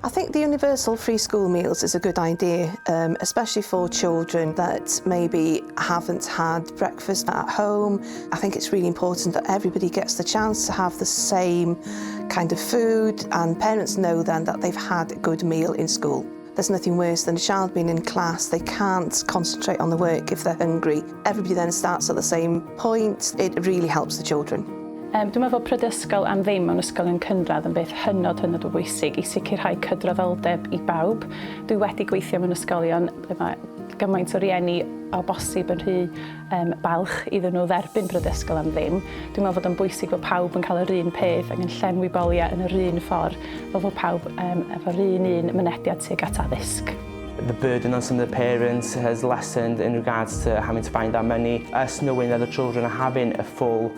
I think the universal free school meals is a good idea, especially for children that maybe haven't had breakfast at home. I think it's really important that everybody gets the chance to have the same kind of food, and parents know then that they've had a good meal in school. There's nothing worse than a child being in class, they can't concentrate on the work if they're hungry. Everybody then starts at the same point. It really helps the children. Dwi'n meddwl prydysgol am ddim mewn ysgolion cynradd yn beth hynod o bwysig i sicrhau cydraddoldeb i bawb. Dwi wedi gweithio mewn ysgolion ble mae gymaint o rieni o bosib yn rhy balch iddyn nhw dderbyn prydysgol am ddim. Dwi'n meddwl fod yn bwysig bod pawb yn cael yr un peth ac yn llenwi boliau yn yr un ffordd, fel fod pawb efo'r un mynediad tuag at addysg. The burden on some of the parents has lessened in regards to having to find that money. Us knowing that the children are having a full,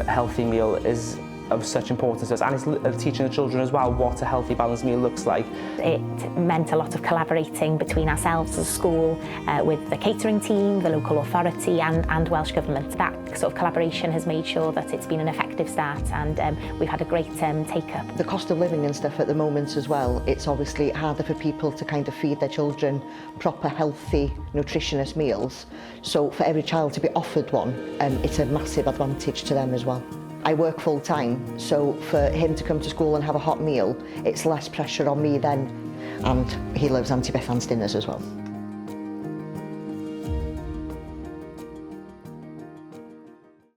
healthy meal is of such importance to us, and it's teaching the children as well what a healthy, balanced meal looks like. It meant a lot of collaborating between ourselves as a school, with the catering team, the local authority and Welsh Government. That sort of collaboration has made sure that it's been an effective start, and we've had a great take-up. The cost of living and stuff at the moment as well, it's obviously harder for people to kind of feed their children proper, healthy, nutritious meals. So for every child to be offered one, it's a massive advantage to them as well. I work full time, so for him to come to school and have a hot meal, it's less pressure on me then, and he loves Auntie Bethan's dinners as well.